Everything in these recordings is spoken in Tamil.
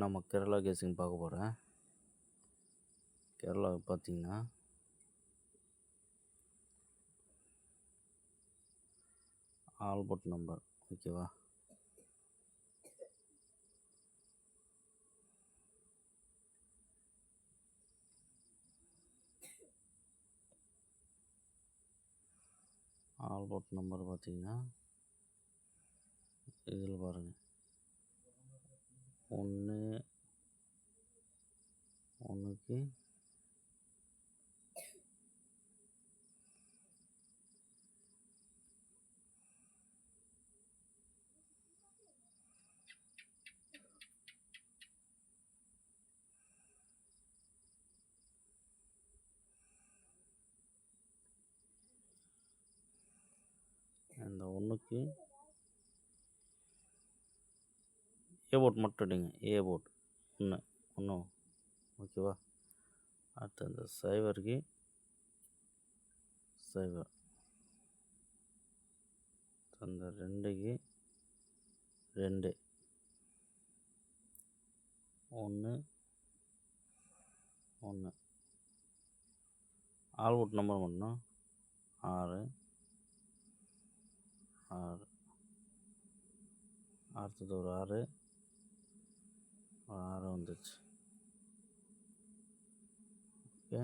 நம்ம கேரளா கேசிங் பார்க்க போகிறேன். கேரளாவை பார்த்தீங்கன்னா ஆல்போர்ட் நம்பர், ஓகேவா? ஆல்போர்ட் நம்பர் பார்த்தீங்கன்னா இதில் பாருங்கள், 1 இந்த 1க்கு ஏ போட் மட்டும் எடுங்க. ஏ போட் 1, ஓகேவா? அடுத்து அந்த 0க்கு 0, அந்த 2க்கு 2, 1 1. ஆல்போர்ட் நம்பர் மட்டும் 6 6. அடுத்தது ஒரு 6 வந்துச்சு. ஓகே,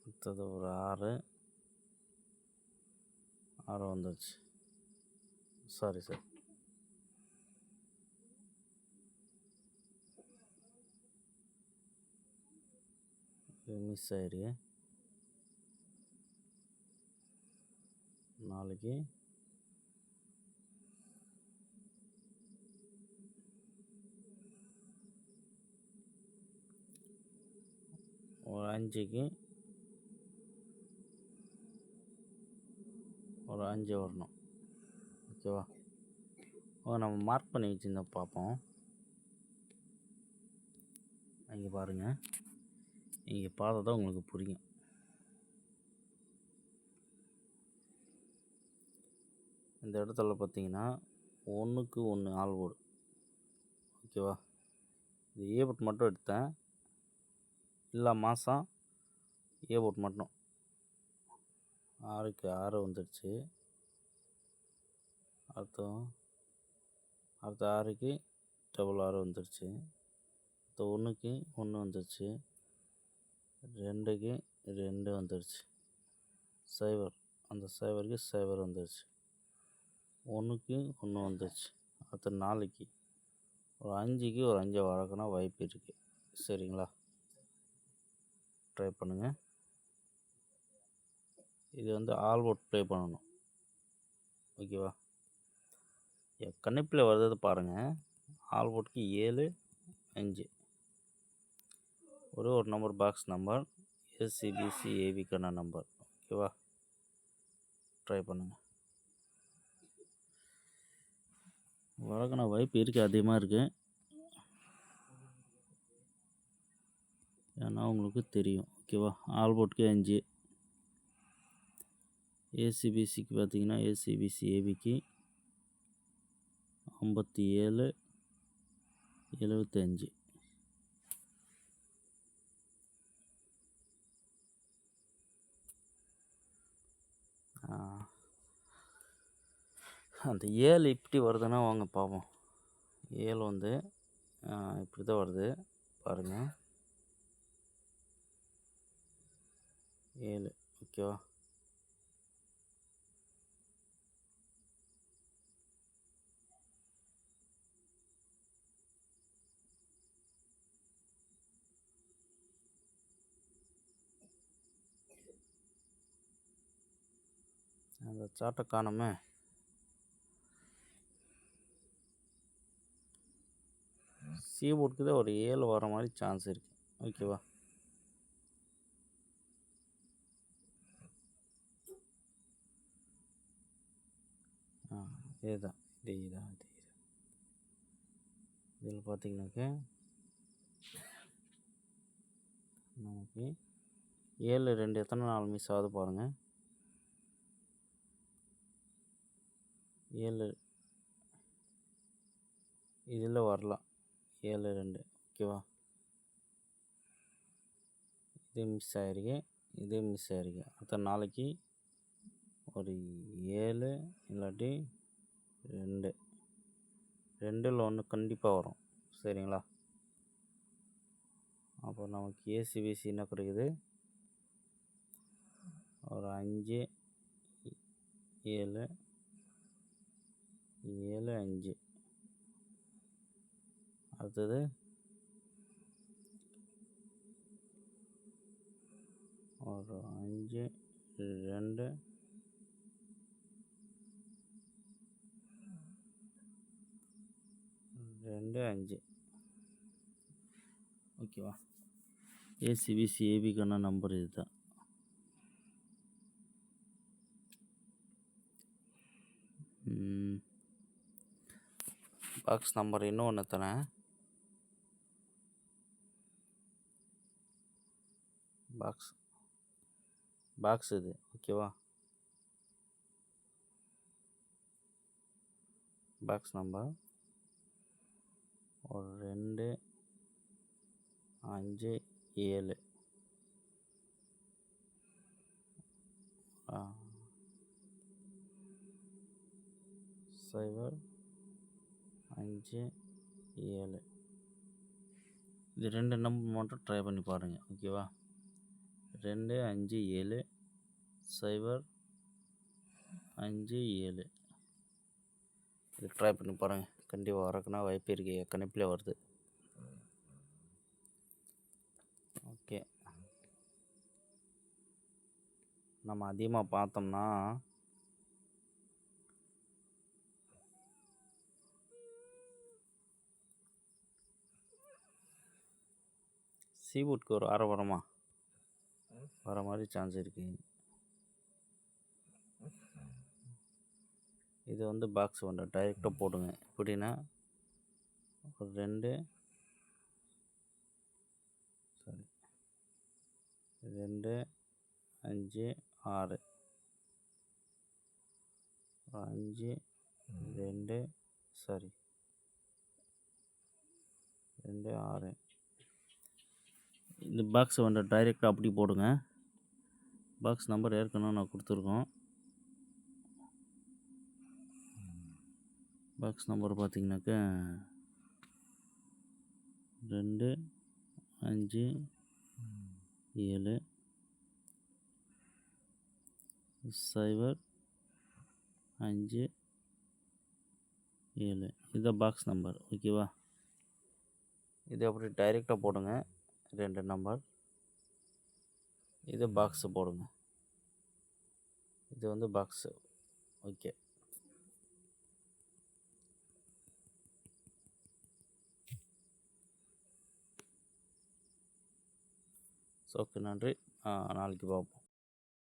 அடுத்தது ஒரு 6 வந்துச்சு. சாரி மிஸ் ஆயிருக்கு. நாளைக்கு ஒரு 5க்கு ஒரு 5 வரணும், ஓகேவா? நம்ம மார்க் பண்ணி வச்சுருந்தோம், பார்ப்போம். இங்கே பாருங்கள், இங்கே பார்த்தா தான் உங்களுக்கு புரியும். இந்த இடத்துல பார்த்தீங்கன்னா 1க்கு 1 ஆல்போர்டு, ஓகேவா? இது ஏ போட் மட்டும் எடுத்தேன், இல்லை மாதம் ஏ போட் மட்டும் 6க்கு 6 வந்துடுச்சு. அடுத்த 6க்கு 6 வந்துடுச்சு. அடுத்த 1க்கு 1 வந்துடுச்சு. 2க்கு 2 வந்துடுச்சு. 0, அந்த 0க்கு 0 வந்துடுச்சு. 1க்கு 1 வந்துடுச்சு. அடுத்த 4க்கு ஒரு 5க்கு ஒரு 5 வளர்க்கணும் வாய்ப்பு இருக்குது. சரிங்களா? ட்ரை பண்ணுங்கள். இது வந்து ஆல்போர்ட் ப்ளே பண்ணணும், ஓகேவா? கணிப்பில் வர்றது பாருங்கள். ஆல்போர்ட்க்கு 7 5 ஒரு நம்பர், பாக்ஸ் நம்பர், ஏசிபிசி ஏவிக்கான நம்பர், ஓகேவா? ட்ரை பண்ணுங்கள். வழக்கின வாய்ப்பு இருக்குது, அதிகமாக இருக்குது. ஏன்னா உங்களுக்கு தெரியும், ஓகேவா? ஆல்போர்ட்க்கு 5, ஏசிபிசிக்கு பார்த்தீங்கன்னா ஏசிபிசி ஏபிக்கு 57 75. அந்த 7 இப்படி வருதுன்னா வாங்க பார்ப்போம். 7 வந்து இப்படி தான் வருது பாருங்கள். 7, ஓகேவா? அந்த சாட்டை காணுமே. சி போர்டுக்கு தான் ஒரு 7 வர மாதிரி சான்ஸ் இருக்குது, ஓகேவா? இதுதான் இதில் பார்த்தீங்கன்னாக்க நமக்கு 7 2 எத்தனை நாள் மிஸ் ஆகுது பாருங்கள். 7 இதில் வரலாம் 7 2 ஓகேவா. இது மிஸ் ஆகிருக்கு, இது மிஸ் ஆகிருக்கு. அடுத்த நாளைக்கு ஒரு 7 இல்லாட்டி 2 2ல் 1 கண்டிப்பாக வரும். சரிங்களா. அப்போ நமக்கு ஏசிபிசி என்ன கிடைக்குது, ஒரு 5 7 7 5. அடுத்தது ஒரு 5 2 2 5. ஓகேவா. ஏசிபிசி ஏபிக்கான நம்பர் இது தான். பாக்ஸ் நம்பர் இன்னொன்று தரேன். பாக்ஸ் இது ஓகேவா. பாக்ஸ் நம்பர் ஒரு 2 5 7. 0 5 7. இது 2 நம்பர் மட்டும் ட்ரை பண்ணி பாருங்கள் ஓகேவா. 2 5 7 0 5 7. இது ட்ரை பண்ணி பாருங்கள், கண்டிப்பாக வரக்குன்னா வாய்ப்பு இருக்கு. கணிப்பில் வருது. ஓகே. நம்ம அதிகமாக பார்த்தோம்னா சீவுட்க்கு ஒரு அரை வர மாதிரி சான்ஸ் இருக்குது. இது வந்து பாக்ஸ் ஒன்று டைரெக்டாக போடுங்க. எப்படின்னா ஒரு 2 5 6 5 2 6. இந்த பாக்ஸை வந்து டைரெக்டாக அப்படி போடுங்க. பாக்ஸ் நம்பர் ஏற்கனவே நான் கொடுத்துருக்கோம். பாக்ஸ் நம்பர் பார்த்தீங்கன்னாக்கா 2 5 7 0 5 7. இதுதான் பாக்ஸ் நம்பர் ஓகேவா. இது அப்படி டைரெக்டாக போடுங்க 2 நம்பர். இது பாக்ஸு போடுங்க. இது வந்து பாக்ஸு. ஓகே. ஓகே, நன்றி. நாளைக்கு பார்ப்போம்.